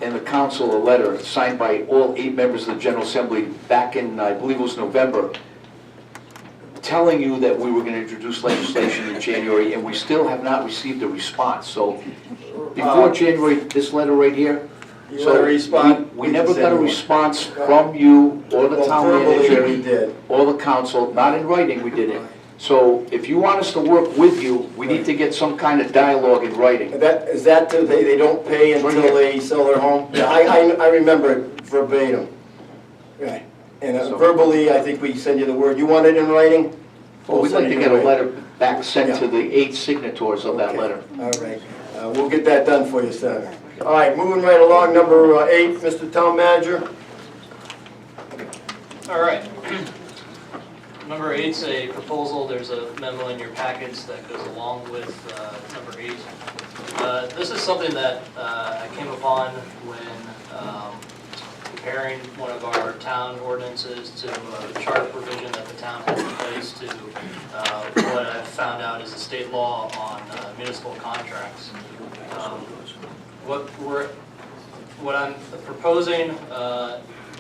and the council a letter signed by all 8 members of the General Assembly back in, I believe it was November, telling you that we were going to introduce legislation in January, and we still have not received a response. So before January, this letter right here, You want a response? we never got a response from you or the town Verbally, we manager did. or the council, not in writing, we did it. So if you want us to work with you, we need to get some kind of dialogue in writing. Is that they don't pay until they sell their home? Yeah, I remember it verbatim. Right. And verbally, I think we send you the word. You want it in writing? Well, we'd like to get a letter back sent to the 8 signatories of that Okay. letter. All right. We'll get that done for you, Senator. All right, moving right along, number 8, Mr. Town Manager. All right. Number 8's a proposal. There's a memo in your packets that goes along with number 8. This is something that I came upon when comparing one of our town ordinances to a charter provision that the town has in place to what I found out is a state law on municipal contracts. What I'm proposing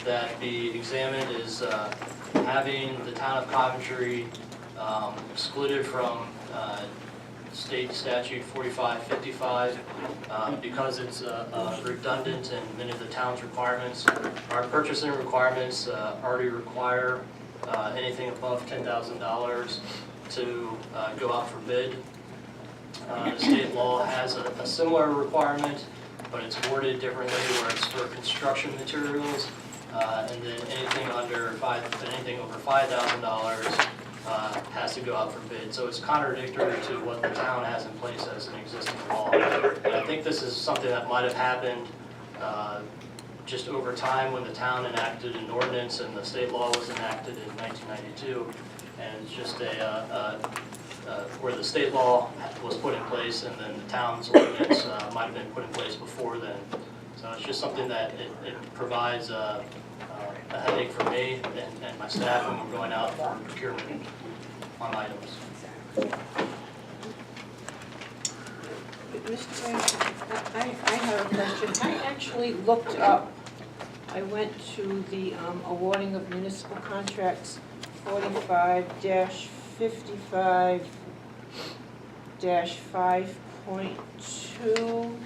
that be examined is having the town of Coventry excluded from state statute 4555 because it's redundant in many of the town's requirements. Our purchasing requirements already require anything above $10,000 to go out for bid. The state law has a similar requirement, but it's worded differently where it's for construction materials, and then anything over $5,000 has to go out for bid. So it's contradictory to what the town has in place as an existing law. And I think this is something that might have happened just over time when the town enacted an ordinance and the state law was enacted in 1992. And it's just where the state law was put in place and then the town's ordinance might have been put in place before then. So it's just something that it provides a headache for me and my staff when we're going out for procurement on items. Mr. Mayor, I have a question. I actually looked up, I went to the awarding of municipal contracts 45-55-5.2,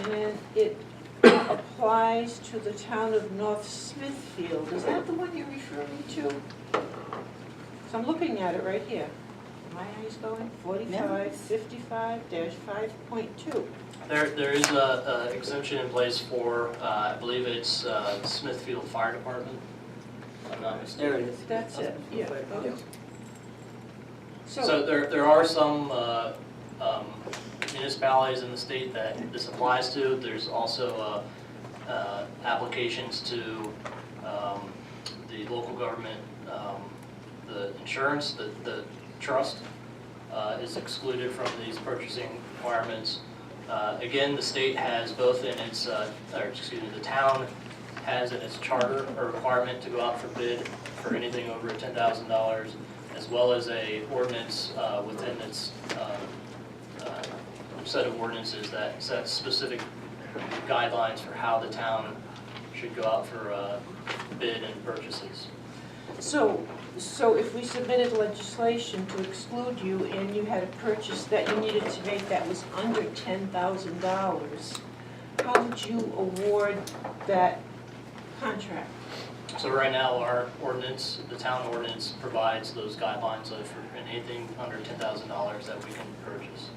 and it applies to the town of North Smithfield. Is that the one you're referring to? So I'm looking at it right here. My eyes going? 45-55-5.2. There is a exemption in place for, I believe it's Smithfield Fire Department, if I'm not mistaken. There it is. That's it, yeah. Okay. So there are some municipalities in the state that this applies to. There's also applications to the local government, the insurance, the trust is excluded from these purchasing requirements. Again, the state has both in its, the town has in its charter a requirement to go out for bid for anything over $10,000, as well as a ordinance within its set of ordinances that sets specific guidelines for how the town should go out for bid and purchases. So if we submitted legislation to exclude you and you had a purchase that you needed to make that was under $10,000, how would you award that contract? So right now, our ordinance, the town ordinance, provides those guidelines for anything under $10,000 that we can purchase.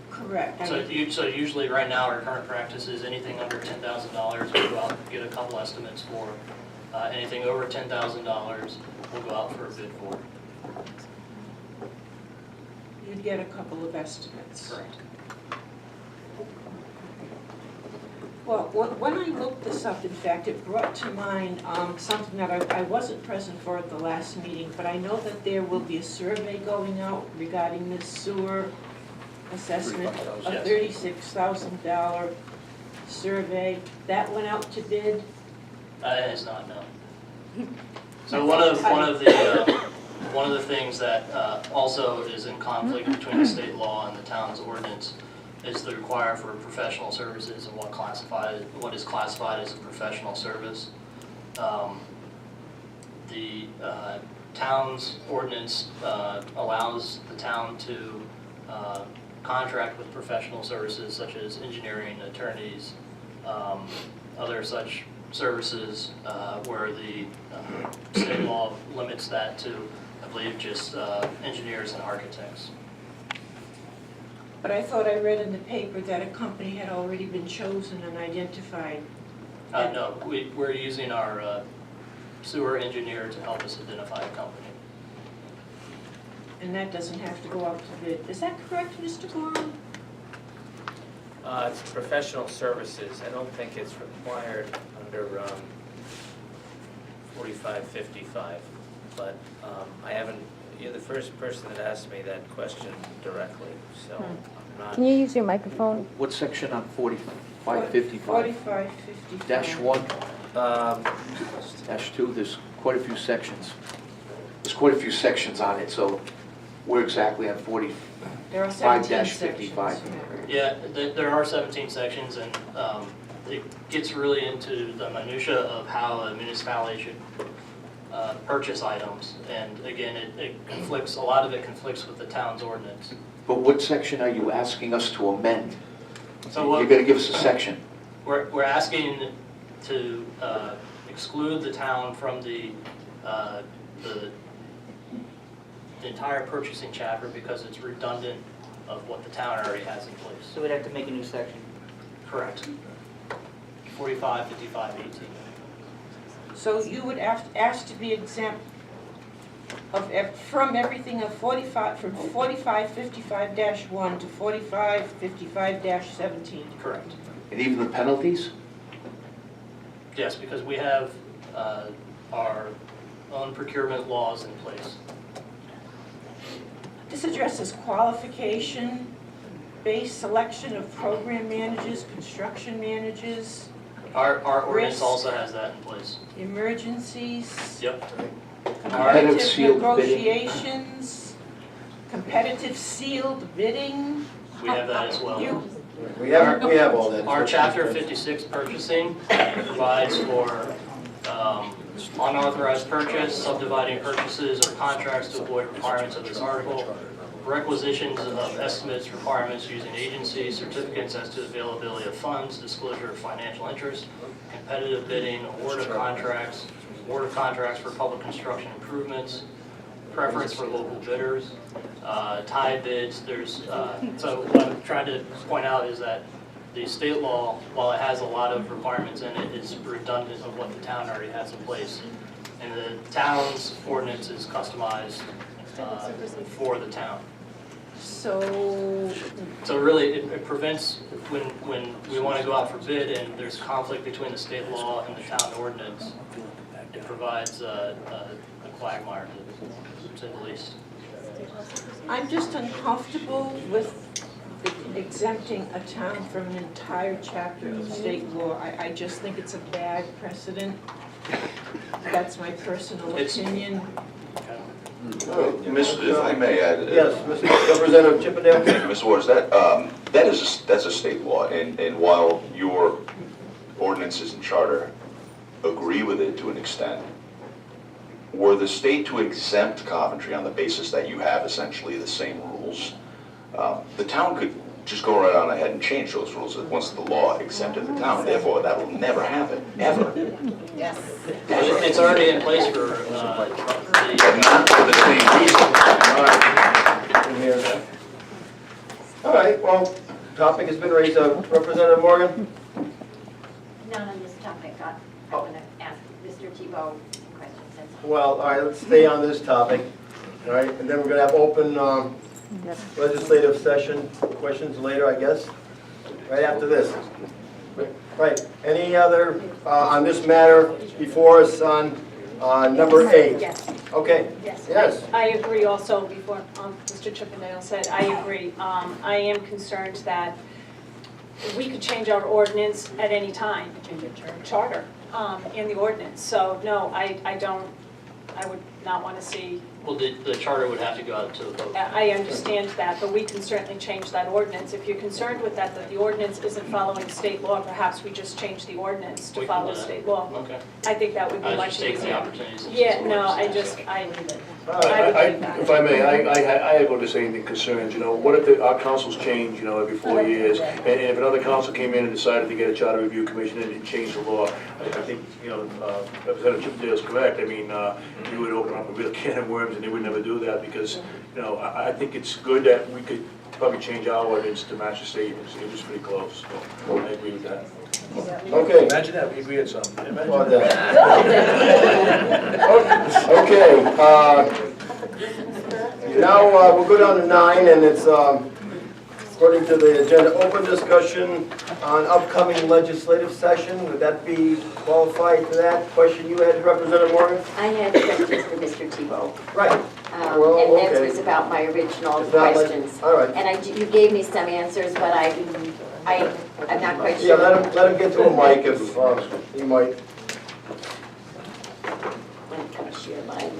Correct. So usually right now, our current practice is anything under $10,000, we'll go out and get a couple estimates for. Anything over $10,000, we'll go out for a bid for. You'd get a couple of estimates. Correct. Well, when I looked this up, in fact, it brought to mind something that I wasn't present for at the last meeting, but I know that there will be a survey going out regarding this sewer assessment, a $36,000 survey. That went out to bid. It has not, no. So one of the things that also is in conflict between the state law and the town's ordinance is the require for professional services and what is classified as a professional service. The town's ordinance allows the town to contract with professional services such as engineering, attorneys, other such services where the state law limits that to, I believe, just engineers and architects. But I thought I read in the paper that a company had already been chosen and identified. No, we're using our sewer engineer to help us identify a company. And that doesn't have to go out to bid. Is that correct, Mr. Gorham? It's professional services. I don't think it's required under 4555, but I haven't, you're the first person that asked me that question directly, so I'm not. Can you use your microphone? What section on 4555? 4555. Dash 1, Um, dash 2, there's quite a few sections. There's quite a few sections on it, so we're exactly on 45 There are 17 dash sections. 55. Yeah, there are 17 sections, and it gets really into the minutia of how a municipality should purchase items. And again, it conflicts, a lot of it conflicts with the town's ordinance. But what section are you asking us to amend? So You're what gonna give us a section. we're asking to exclude the town from the entire purchasing chapter because it's redundant of what the town already has in place. So we'd have to make a new section. Correct. 45, 55, 18. So you would ask to be exempt from everything of 45, from 4555-1 to 4555-17. Correct. And even the penalties? Yes, because we have our own procurement laws in place. This addresses qualification-based selection of program managers, construction managers, Our ordinance Risk. also has that in place. emergencies, Yep. Competitive sealed bidding. negotiations, competitive sealed bidding. We have that as well. We have all that. Our Chapter 56 purchasing provides for unauthorized purchase, subdividing purchases or contracts to avoid requirements of this article, requisitions of estimates, requirements using agencies, certificates as to availability of funds, disclosure of financial interest, competitive bidding, award of contracts for public construction improvements, preference for local bidders, tie bids. So what I'm trying to point out is that the state law, while it has a lot of requirements in it, is redundant of what the town already has in place. And the town's ordinance is customized for the town. So, So really, it prevents, when we want to go out for bid and there's conflict between the state law and the town ordinance, it provides a quagmire, to say the least. I'm just uncomfortable with exempting a town from an entire chapter of state law. I just think it's a bad precedent. That's my personal opinion. If I may add. Yes, Mr. Representative Chippendale? Thank you, Mr. Waters. That's a state law, and while your ordinances and charter agree with it to an extent, were the state to exempt Coventry on the basis that you have essentially the same rules, the town could just go right on ahead and change those rules once the law exempted the town. Therefore, that will never happen, ever. Yes. It's already in place for But not for the same reason. All right, well, topic has been raised. Representative Morgan? Not on this topic. I'm going to ask Mr. Tebow some questions. That's all. Well, all right, let's stay on this topic, all right? And then we're gonna have open legislative session questions later, I guess, right after this. Right, any other, on this matter before us on number 8? Yes, Okay, yes. yes. I agree also before Mr. Chippendale said, I agree. I am concerned that we could change our ordinance at any time. Change our charter. In the ordinance. So, no, I would not want to see Well, the charter would have to go out to the vote. I understand that, but we can certainly change that ordinance. If you're concerned with that the ordinance isn't following state law, perhaps we just change the ordinance to We can follow do that. state law. Okay. I think that would be I was much just taking the easier. opportunity. since Yeah, it's no, I ordinance. just, All right. If I may, I have the same concerns, what if our councils change, every 4 years? And if another council came in and decided to get a charter review commission and change the law, I think, Representative Chippendale is correct. I mean, you would open up a real can of worms and they would never do that because, I think it's good that we could probably change our ordinance to match the state. It was pretty close. So I agree with that. Okay. Imagine that, we agree on something. Imagine Well that. done. Okay, now we'll go down to 9, and it's, according to the agenda, open discussion on upcoming legislative session. Would that be qualified to that question you had, Representative Morgan? I had questions for Mr. Tebow. Right. Well, And that okay. was about my original It's not like- questions. all right. And you gave me some answers, but I'm not quite Yeah, sure. let him get to a mic if he might. I'm gonna share mine.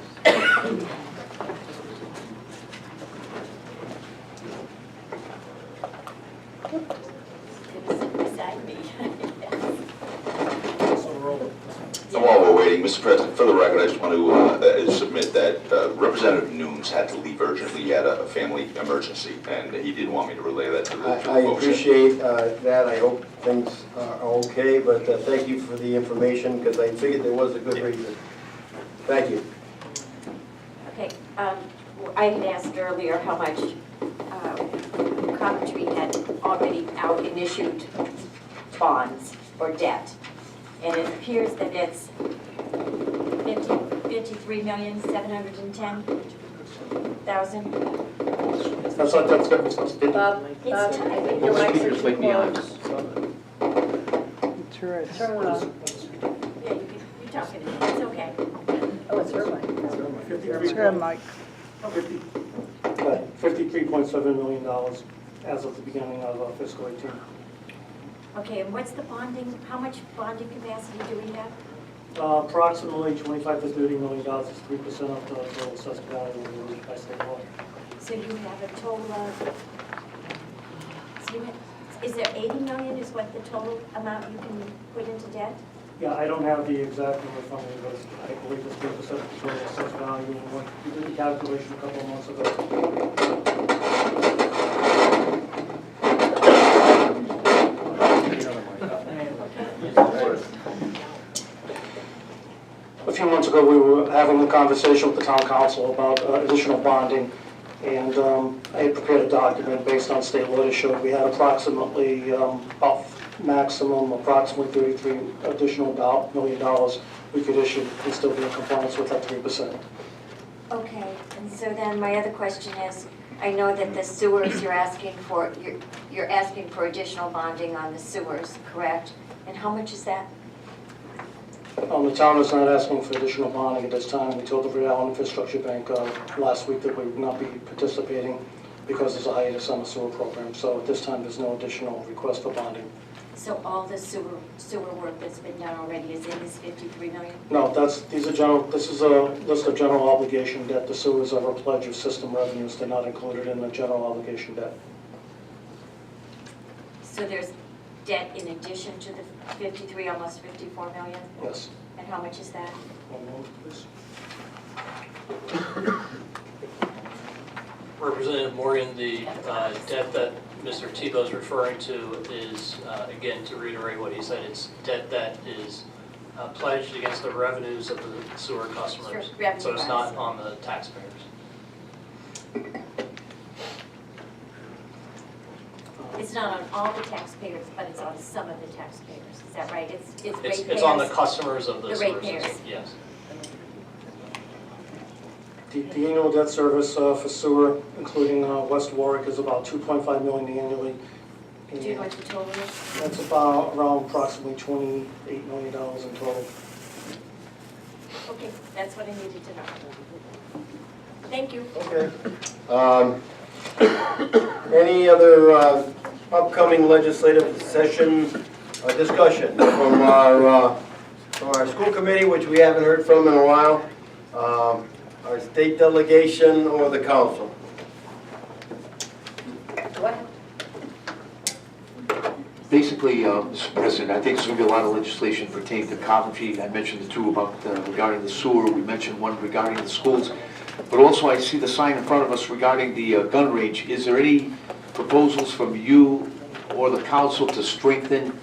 Sit beside me. And while we're waiting, Mr. President, for the record, I just want to submit that Representative Nunes had to leave urgently. He had a family emergency, and he did want me to relay that to the I motion. appreciate that. I hope things are okay, but thank you for the information, because I figured there was a good reason. Thank you. Okay, I had asked earlier how much Coventry had already out and issued bonds or debt. And it appears that it's 53,710,000. That's not, that's good. Bob, It's time. your mic's Speakers like me on. closed. Yeah, you're talking, it's okay. Oh, it's her mic. It's her mic. $53.7 million as of the beginning of fiscal 18. Okay, and what's the bonding, how much bonding capacity do we have? Approximately 25 to $30 million is 3% of the total assessed value released by state law. So you have a total of, so you have, is there 80 million is what the total amount you can put into debt? Yeah, I don't have the exact number from me, but I believe it's 3% of the total assessed value. And we did the calculation a couple of months ago. A few months ago, we were having a conversation with the town council about additional bonding, and I had prepared a document based on state law that showed we had approximately, about maximum, approximately $33 additional million we could issue and still be in compliance with that 3%. Okay, and so then my other question is, I know that the sewers you're asking for additional bonding on the sewers, correct? And how much is that? The town is not asking for additional bonding at this time. We told the Rhode Island Infrastructure Bank last week that we would not be participating because there's a hiatus on the sewer program. So at this time, there's no additional request for bonding. So all the sewer work that's been done already is in this 53 million? No, this is a list of general obligation debt. The sewers are a pledge of system revenues. They're not included in the general obligation debt. So there's debt in addition to the 53, almost 54 million? Yes. And how much is that? 1 moment, please. Representative Morgan, the debt that Mr. Tebow is referring to is, again, to reiterate what he said, it's debt that is pledged against the revenues of the sewer customers. Sure, revenue So it's not wise. on the taxpayers. It's not on all the taxpayers, but it's on some of the taxpayers. Is that right? It's ratepayers? It's on the customers of the The sewer ratepayers. system, yes. The annual debt service for sewer, including West Warwick, is about $2.5 million annually. Do you know what the total is? That's about around approximately $28 million in total. Okay, that's what I needed to know. Thank you. Okay. Any other upcoming legislative session discussion from our school committee, which we haven't heard from in a while? our state delegation or the council? Go ahead. Basically, Mr. President, I think there's going to be a lot of legislation pertaining to Coventry. I mentioned the two about regarding the sewer. We mentioned one regarding the schools. But also, I see the sign in front of us regarding the gun range. Is there any proposals from you or the council to strengthen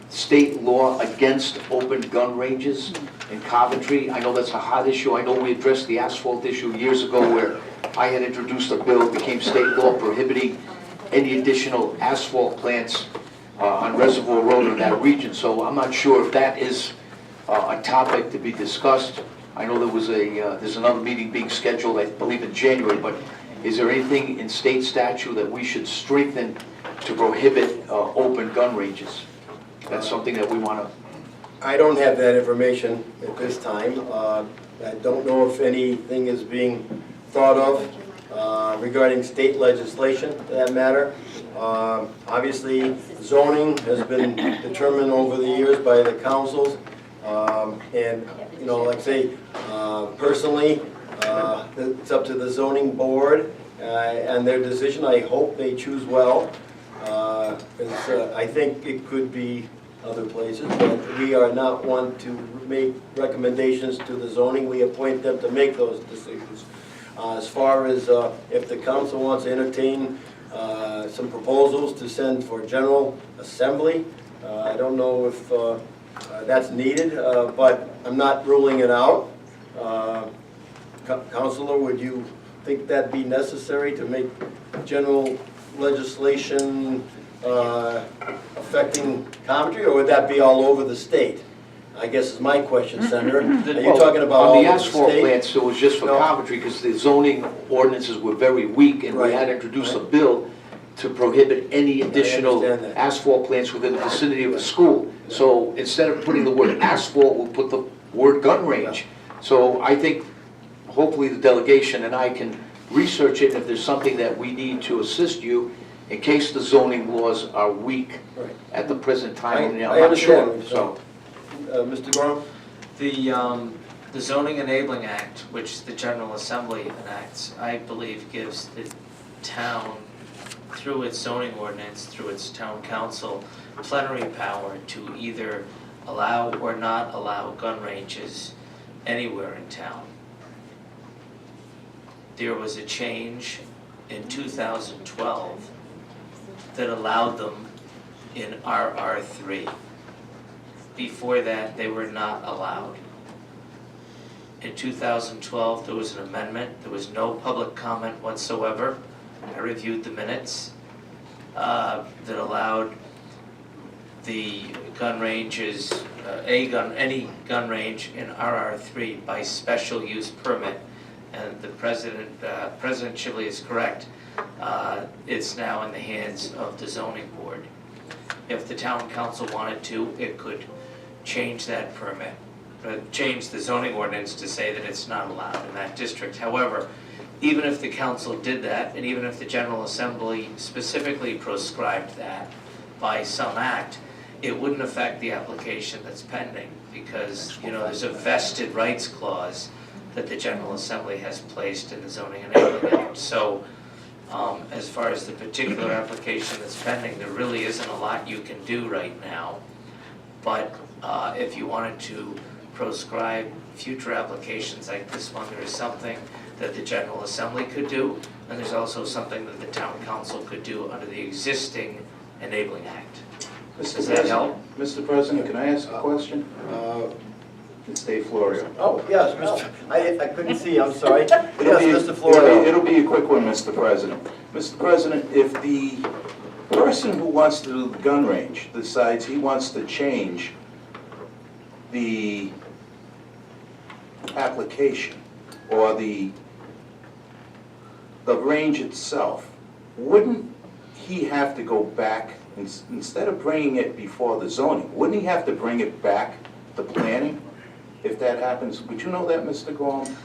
state law against open gun ranges in Coventry? I know that's a hot issue. I know we addressed the asphalt issue years ago where I had introduced a bill, it became state law prohibiting any additional asphalt plants on Reservoir Road in that region. So I'm not sure if that is a topic to be discussed. I know there was there's another meeting being scheduled, I believe in January, but is there anything in state statute that we should strengthen to prohibit open gun ranges? That's something that we want to... I don't have that information at this time. I don't know if anything is being thought of regarding state legislation, for that matter. Obviously, zoning has been determined over the years by the councils. And, you know, like I say, personally, it's up to the zoning board and their decision. I hope they choose well. I think it could be other places, but we are not one to make recommendations to the zoning. We appoint them to make those decisions. As far as if the council wants to entertain some proposals to send for General Assembly, I don't know if that's needed, but I'm not ruling it out. Councilor, would you think that'd be necessary to make general legislation affecting Coventry, or would that be all over the state? I guess is my question, Senator. Are you talking about all On over the the asphalt state? plants, it was just for No. Coventry because the zoning ordinances were very weak and we Right. had introduced a bill to prohibit any additional understand that. asphalt plants within the vicinity of a school. So instead of putting the word asphalt, we'll put the word gun range. So I think hopefully the delegation and I can research it, and if there's something that we need to assist you in case the zoning laws are weak Right. at the present time. I I'm not sure, understand. so. Mr. Gorham? The Zoning Enabling Act, which the General Assembly enacts, I believe gives the town, through its zoning ordinance, through its town council, plenary power to either allow or not allow gun ranges anywhere in town. There was a change in 2012 that allowed them in RR3. Before that, they were not allowed. In 2012, there was an amendment. There was no public comment whatsoever. I reviewed the minutes that allowed the gun ranges, any gun range in RR3 by special use permit. And the President Chivley is correct. It's now in the hands of the zoning board. If the town council wanted to, it could change that permit, change the zoning ordinance to say that it's not allowed in that district. However, even if the council did that, and even if the General Assembly specifically proscribed that by some act, it wouldn't affect the application that's pending, because, you know, there's a vested rights clause that the General Assembly has placed in the Zoning Enabling Act. So, as far as the particular application that's pending, there really isn't a lot you can do right now. But if you wanted to proscribe future applications like this one, there is something that the General Assembly could do, and there's also something that the Town Council could do under the existing Enabling Act. Does that help? Mr. President, can I ask a question? It's Dave Florio. Oh, yes, I couldn't see, I'm sorry. Yes, It'll be- Mr. Florio. It'll be a quick one, Mr. President. Mr. President, if the person who wants to do the gun range decides he wants to change the application or the range itself, wouldn't he have to go back, instead of bringing it before the zoning, wouldn't he have to bring it back to planning if that happens? Would you know that, Mr. Gorham?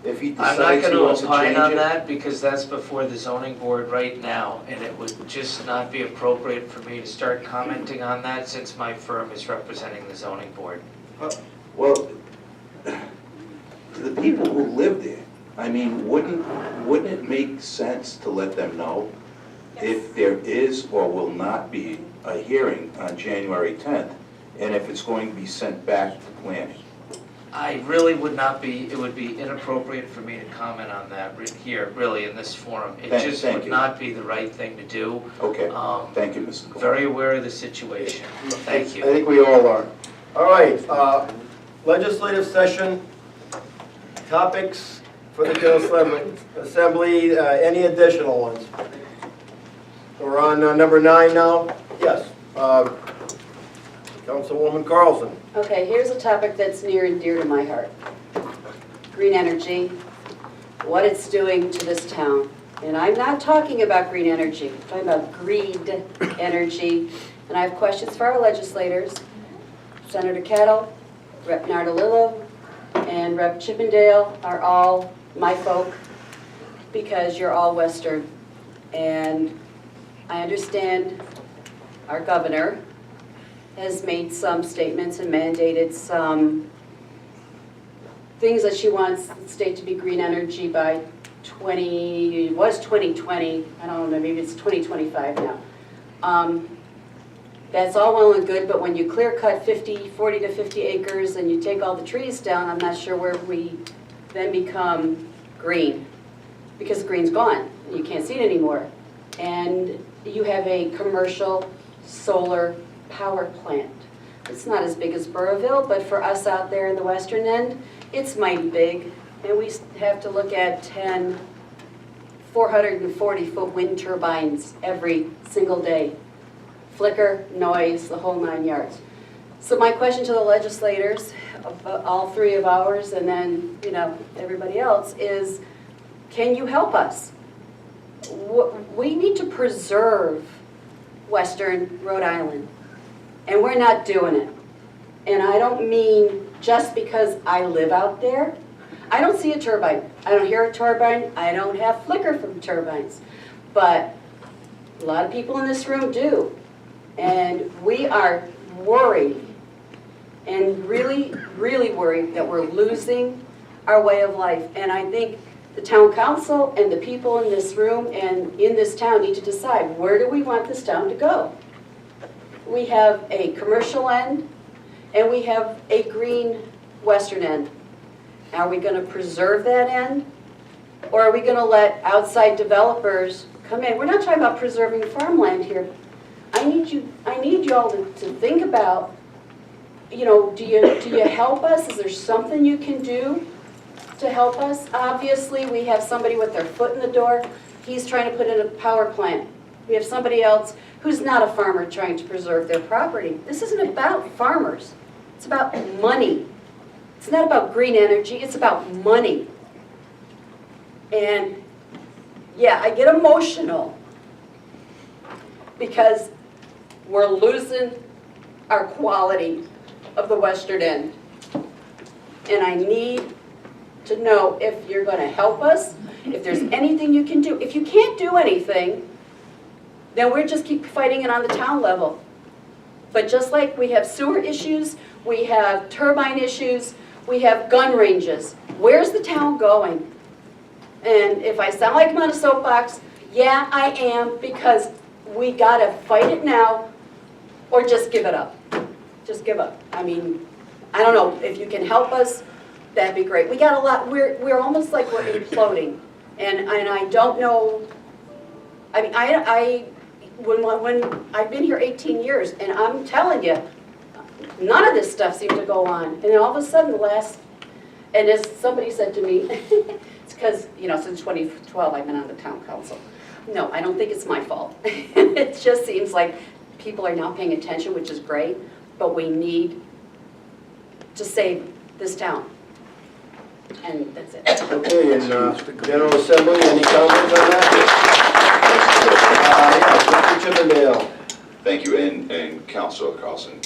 If he I'm not decides he gonna wants to opine change on it? that, because that's before the zoning board right now, and it would just not be appropriate for me to start commenting on that since my firm is representing the zoning board. Well, people who live there, I mean, wouldn't it make sense to let them know if there is or will not be a hearing on January 10th, and if it's going to be sent back to planning? I really would not be, it would be inappropriate for me to comment on that here, really, in this forum. It just Thank would you. not be the right thing to do. Okay, thank you, Mr. Cole. Very aware of the situation. Thank I you. think we all are. All right, legislative session, topics for the General Assembly, any additional ones? We're on number 9 now? Yes. Councilwoman Carlson. Okay, here's a topic that's near and dear to my heart. Green energy, what it's doing to this town. And I'm not talking about green energy, I'm talking about green energy. And I have questions for our legislators. Senator Kettle, Rep. Nardolillo, and Rep. Chippendale are all my folk because you're all Western. And I understand our governor has made some statements and mandated some things that she wants the state to be green energy by 2020, I don't know, maybe it's 2025 now. That's all well and good, but when you clear cut 40 to 50 acres and you take all the trees down, I'm not sure where we then become green, because the green's gone, and you can't see it anymore. And you have a commercial solar power plant. It's not as big as Burrillville, but for us out there in the western end, it's mighty big. And we have to look at 10 440-foot wind turbines every single day. Flicker, noise, the whole 9 yards. So my question to the legislators, all 3 of ours, and then, everybody else, is can you help us? We need to preserve Western Rhode Island, and we're not doing it. And I don't mean just because I live out there. I don't see a turbine. I don't hear a turbine. I don't have flicker from turbines. But a lot of people in this room do. And we are worried, and really, really worried that we're losing our way of life. And I think the town council and the people in this room and in this town need to decide, where do we want this town to go? We have a commercial end, and we have a green western end. Are we going to preserve that end? Or are we going to let outside developers come in? We're not talking about preserving farmland here. I need you all to think about, do you help us? Is there something you can do to help us? Obviously, we have somebody with their foot in the door. He's trying to put in a power plant. We have somebody else who's not a farmer trying to preserve their property. This isn't about farmers. It's about money. It's not about green energy. It's about money. And yeah, I get emotional because we're losing our quality of the western end. And I need to know if you're going to help us, if there's anything you can do. If you can't do anything, then we'll just keep fighting it on the town level. But just like we have sewer issues, we have turbine issues, we have gun ranges. Where's the town going? And if I sound like I'm on a soapbox, yeah, I am, because we gotta fight it now or just give it up. Just give up. I mean, I don't know, if you can help us, that'd be great. We got a lot, we're almost like we're imploding. And I don't know, I mean, when I've been here 18 years, and I'm telling you, none of this stuff seemed to go on. And then all of a sudden, and as somebody said to me, it's because, since 2012 I've been on the town council. No, I don't think it's my fault. It just seems like people are now paying attention, which is great, but we need to save this town. And that's it. Okay, and General Assembly, any comments on that? Mr. Chippendale. Thank you, and Councilor Carlson.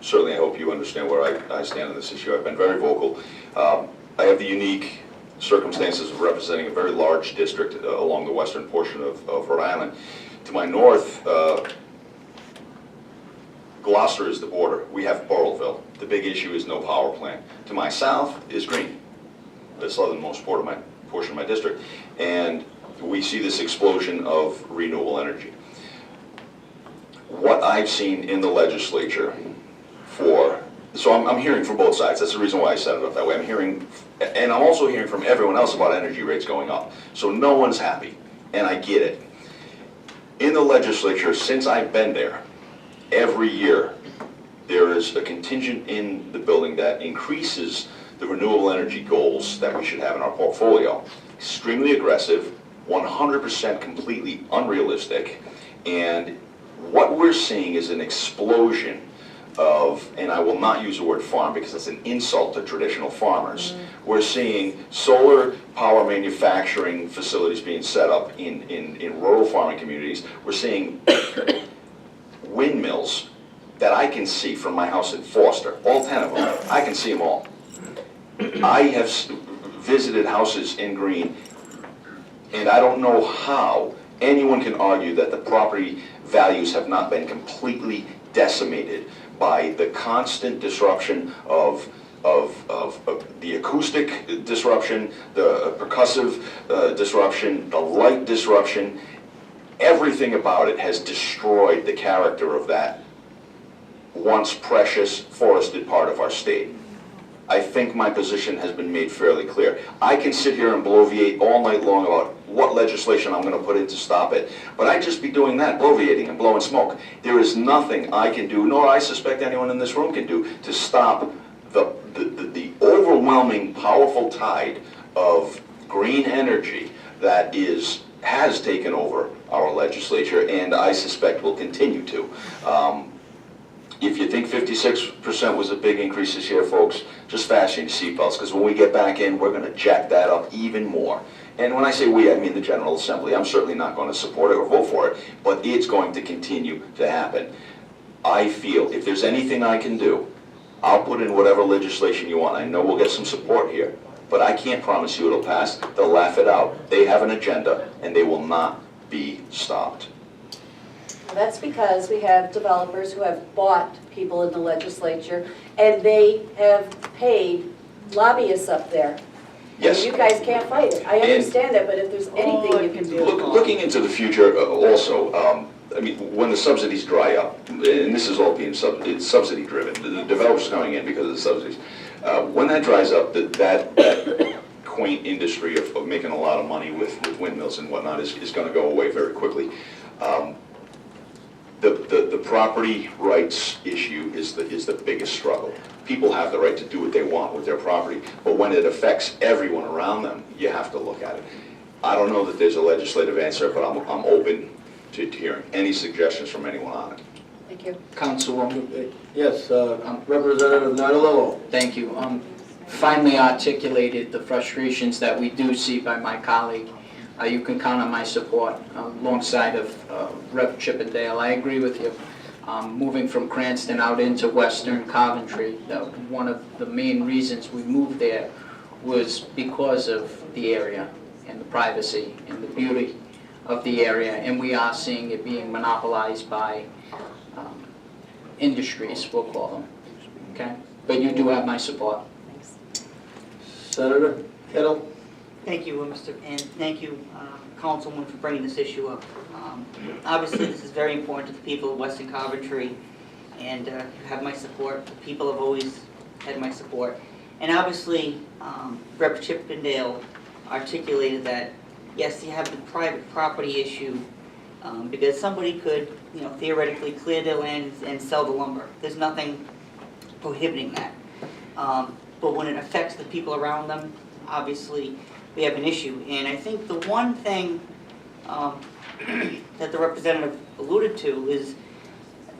Certainly, I hope you understand where I stand on this issue. I've been very vocal. I have the unique circumstances of representing a very large district along the western portion of Rhode Island. To my north, Gloucester is the border. We have Burrillville. The big issue is no power plant. To my south is green. the southernmost portion of my district, and we see this explosion of renewable energy. What I've seen in the legislature so I'm hearing from both sides, that's the reason why I set it up that way. I'm hearing, and I'm also hearing from everyone else about energy rates going up. So no one's happy, and I get it. In the legislature, since I've been there, every year, there is a contingent in the building that increases the renewable energy goals that we should have in our portfolio. Extremely aggressive, 100% completely unrealistic, and what we're seeing is an explosion of, and I will not use the word farm because it's an insult to traditional farmers. We're seeing solar power manufacturing facilities being set up in rural farming communities. We're seeing windmills that I can see from my house in Foster, all 10 of them. I can see them all. I have visited houses in Greene, and I don't know how anyone can argue that the property values have not been completely decimated by the constant disruption of the acoustic disruption, the percussive disruption, the light disruption. Everything about it has destroyed the character of that once precious forested part of our state. I think my position has been made fairly clear. I can sit here and bloviate all night long about what legislation I'm going to put in to stop it, but I'd just be doing that, bloviating and blowing smoke. There is nothing I can do, nor I suspect anyone in this room can do, to stop the overwhelming, powerful tide of green energy that has taken over our legislature, and I suspect will continue to. If you think 56% was a big increase this year, folks, just fasten your seatbelts, because when we get back in, we're going to jack that up even more. And when I say we, I mean the General Assembly. I'm certainly not going to support it or vote for it, but it's going to continue to happen. I feel if there's anything I can do, I'll put in whatever legislation you want. I know we'll get some support here, but I can't promise you it'll pass. They'll laugh it out. They have an agenda, and they will not be stopped. That's because we have developers who have bought people in the legislature, and they have paid lobbyists up there. Yes. And you guys can't fight it. I understand that, but if there's anything you can do. Looking into the future also, I mean, when the subsidies dry up, and this is all being it's subsidy driven, the developers coming in because of the subsidies. When that dries up, that quaint industry of making a lot of money with windmills and whatnot is going to go away very quickly. The property rights issue is the biggest struggle. People have the right to do what they want with their property, but when it affects everyone around them, you have to look at it. I don't know that there's a legislative answer, but I'm open to hearing any suggestions from anyone on it. Thank you. Councilwoman. Yes, Representative Natalillo. Thank you. Finally articulated the frustrations that we do see by my colleague. You can count on my support alongside of Rep. Chippendale. I agree with you. Moving from Cranston out into Western Coventry, one of the main reasons we moved there was because of the area and the privacy and the beauty of the area, and we are seeing it being monopolized by industries, we'll call them, okay? But you do have my support. Senator Kittle. Thank you, and thank you, Councilwoman, for bringing this issue up. Obviously, this is very important to the people of Western Coventry, and you have my support. The people have always had my support. And obviously, Rep. Chippendale articulated that, yes, you have the private property issue, because somebody could, theoretically clear their land and sell the lumber. There's nothing prohibiting that. But when it affects the people around them, obviously, we have an issue. And I think the one thing that the representative alluded to is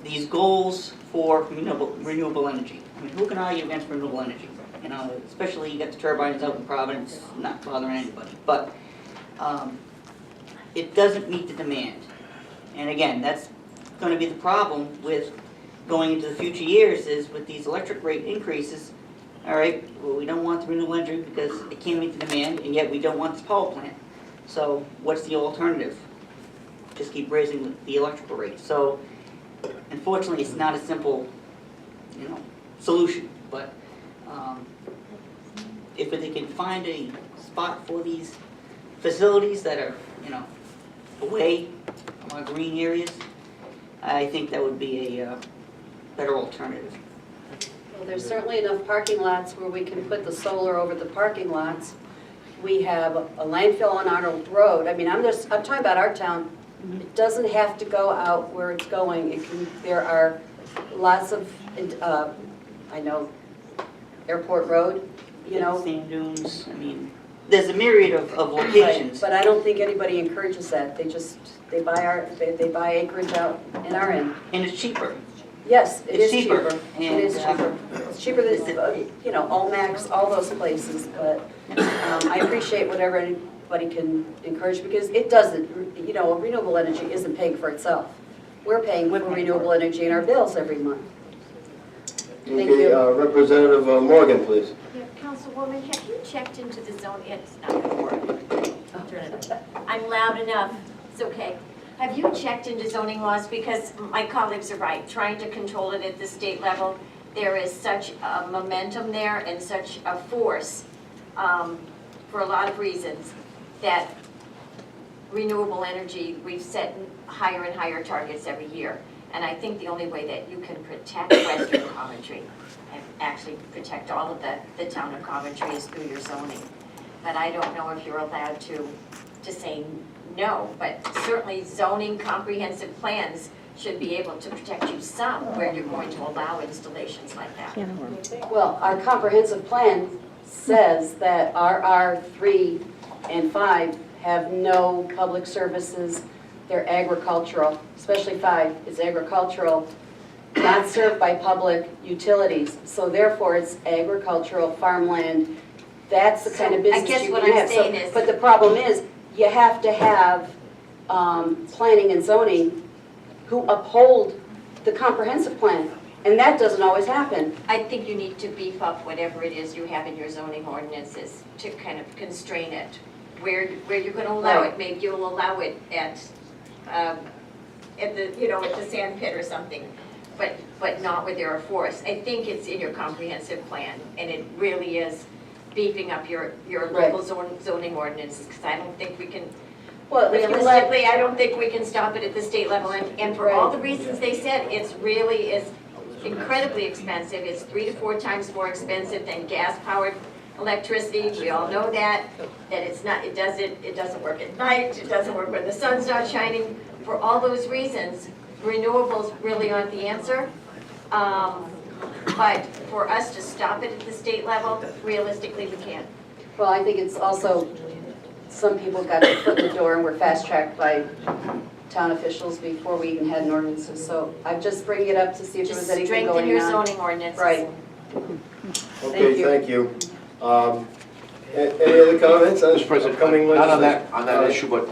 these goals for renewable energy. I mean, who can argue against renewable energy? Especially you got the turbines out in Providence, not bothering anybody. But it doesn't meet the demand. And again, that's going to be the problem with going into the future years is with these electric rate increases. All right, well, we don't want the renewable energy because it can't meet the demand, and yet we don't want this power plant. So what's the alternative? Just keep raising the electrical rate. So unfortunately, it's not a simple, solution. But if they can find a spot for these facilities that are, away from our green areas, I think that would be a better alternative. Well, there's certainly enough parking lots where we can put the solar over the parking lots. We have a landfill on Arnold Road. I mean, I'm talking about our town. It doesn't have to go out where it's going. There are lots of, I know, Airport Road, Sand dunes, I mean, there's a myriad of locations. But I don't think anybody encourages that. They buy acreage out in our end. And it's cheaper. Yes, it is It's cheaper. cheaper. It is cheaper. It's cheaper than, Olmax, all those places, but I appreciate whatever anybody can encourage, because it doesn't, renewable energy isn't paying for itself. We're paying for renewable energy in our bills every month. Thank Okay, you. Representative Morgan, please. Yeah, Councilwoman, have you checked into the zone, it's not gonna work. Turn it up. I'm loud enough, it's okay. Have you checked into zoning laws? Because my colleagues are right, trying to control it at the state level, there is such a momentum there and such a force, for a lot of reasons, that renewable energy, we've set higher and higher targets every year. And I think the only way that you can protect Western Coventry and actually protect all of the town of Coventry is through your zoning. But I don't know if you're allowed to say no, but certainly zoning comprehensive plans should be able to protect you some where you're going to allow installations like that. Well, our comprehensive plan says that RR 3 and 5 have no public services. They're agricultural, especially 5 is agricultural, not served by public utilities. So therefore, it's agricultural, farmland. That's the kind of So, I business guess you what can I'm have. saying is- But the problem is, you have to have planning and zoning who uphold the comprehensive plan, and that doesn't always happen. I think you need to beef up whatever it is you have in your zoning ordinances to kind of constrain it. Where you're gonna allow it, maybe you'll allow it at the sand pit or something, but not where there are forests. I think it's in your comprehensive plan, and it really is beefing up your local zoning ordinances, because I don't think we can, Well, if you let, realistically, I don't think we can stop it at the state level, and for all the reasons they said, it's really is incredibly expensive. It's 3 to 4 times more expensive than gas-powered electricity. We all know that it's not, it doesn't work at night, it doesn't work when the sun's not shining. For all those reasons, renewables really aren't the answer. But for us to stop it at the state level, realistically, we can't. well, I think it's also, some people got their foot in the door and were fast-tracked by town officials before we even had an ordinance. So I'm just bringing it up to see if there was Just anything strengthen going your on. zoning ordinances. Right. Okay, thank you. Any other comments on Mr. President, upcoming not on legislation? that issue, but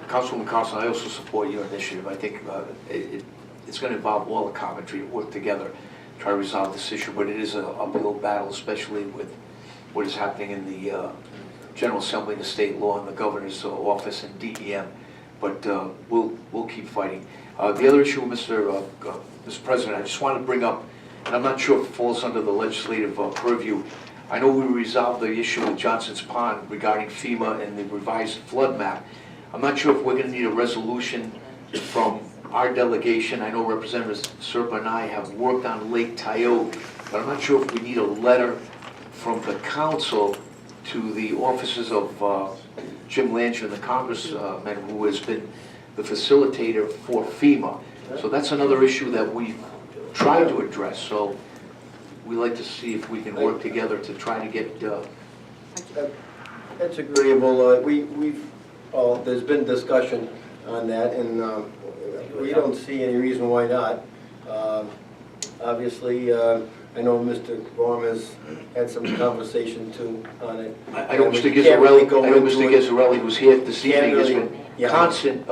Councilwoman Carlson, I also support your initiative. I think it's going to involve all of Coventry to work together, try to resolve this issue, but it is an uphill battle, especially with what is happening in the General Assembly, the state law, and the governor's office and DEM. But we'll keep fighting. The other issue, Mr. President, I just wanted to bring up, and I'm not sure if it falls under the legislative purview. I know we resolved the issue with Johnson's Pond regarding FEMA and the revised flood map. I'm not sure if we're going to need a resolution from our delegation. I know Representative Serpa and I have worked on Lake Tioga, but I'm not sure if we need a letter from the council to the offices of Jim Lancher, the congressman who has been the facilitator for FEMA. So that's another issue that we've tried to address. So we like to see if we can work together to try to get. That's agreeable. There's been discussion on that, and we don't see any reason why not. Obviously, I know Mr. Gorham has had some conversation too on it. I know Mr. We can't really go Mr. into it. Gazzarelli, who's here this evening, has really- been yeah. constant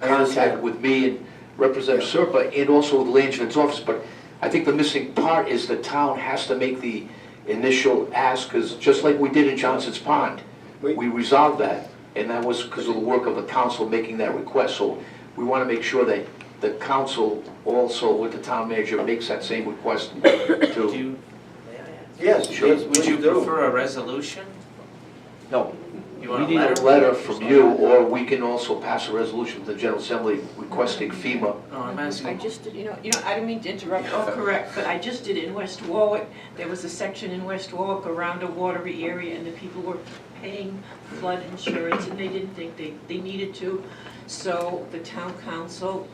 contact with me and Representative Serpa, and also with Langer's office. But I think the missing part is the town has to make the initial ask, because just like we did in Johnson's Pond, we resolved that, and that was because of the work of the council making that request. So we want to make sure that the council also, with the town manager, makes that same request to. Yes, Sure. Would you prefer a resolution? No. You We want need a letter from you, or we can also pass a resolution to the General Assembly requesting FEMA. No, I'm I asking, just did, I didn't mean to interrupt, correct, but I just did it in West Warwick. There was a section in West Warwick around a watery area, and the people were paying flood insurance, and they didn't think they needed to. So the town council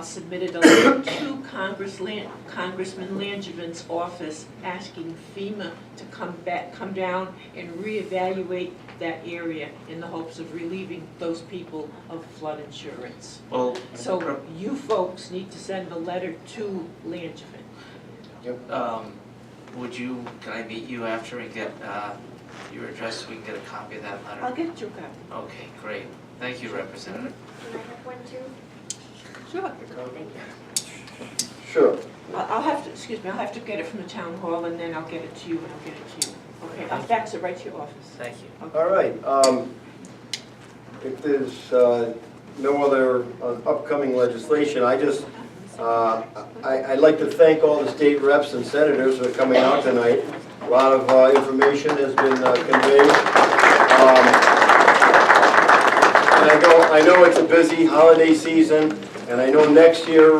submitted a letter to Congressman Langivin's office asking FEMA to come down and reevaluate that area in the hopes of relieving those people of flood insurance. well, So you folks need to send a letter to Langevin. would you, can I meet you after and get your address so we can get a copy of that letter? I'll get you a copy. Okay, great. Thank you, Representative. Can I have one too? Sure. Sure. I'll have to, excuse me, I'll have to get it from the town hall, and then I'll get it to you, and I'll get it to you. Okay, I'll fax it right to your office. Thank you. All right. If there's no other upcoming legislation, I'd like to thank all the state reps and senators who are coming out tonight. A lot of information has been conveyed. And I know it's a busy holiday season, and I know next year,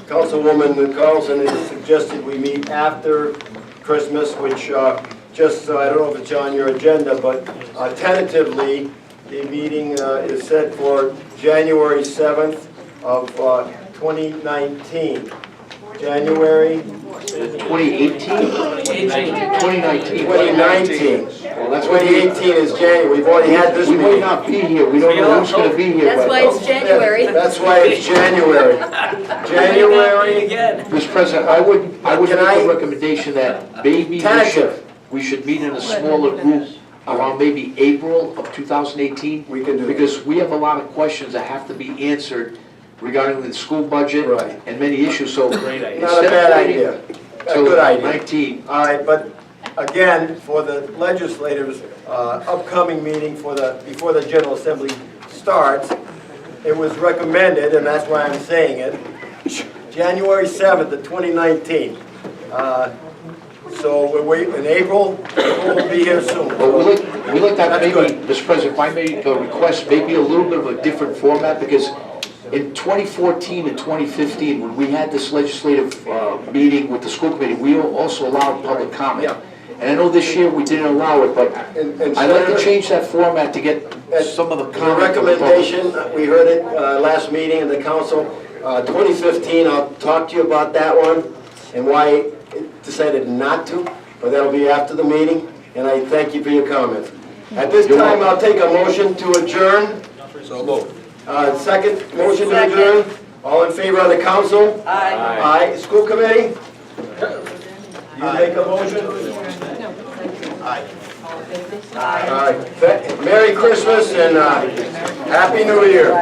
Councilwoman Carlson has suggested we meet after Christmas, which I don't know if it's on your agenda, but tentatively, the meeting is set for January 7th of 2019. January 2018? 2019. 2019. Well, that's 2018 is January. We've already had this We may meeting. not be here, we don't know who's gonna be here. That's but- why it's January. That's why it's January. January. Mr. President, I would make Can I- a recommendation that maybe Tentative. we should meet in a smaller group around maybe April of 2018. We can do that. Because we have a lot of questions that have to be answered regarding the school budget Right. and many issues, so. Not a bad idea. A good idea. 19. All right, but again, for the legislators' upcoming meeting before the General Assembly starts, it was recommended, and that's why I'm saying it, January 7th of 2019. So we're waiting in April, we'll be here soon. But we like that That's maybe, good. Mr. President, if I may request maybe a little bit of a different format, because in 2014 and 2015, when we had this legislative meeting with the school committee, we also allowed public comment. Yeah. And I know this year we didn't allow it, but And I'd like to Senator, change that format to get some of the the comment from the public. recommendation, we heard it last meeting in the council, 2015, I'll talk to you about that one and why it decided not to, but that'll be after the meeting, and I thank you for your comments. At this time, I'll take a motion to adjourn. So moved. Second motion to adjourn. All in favor of the council? Aye. Aye. School committee? You make a motion? Aye. All right. Merry Christmas and Happy New Year.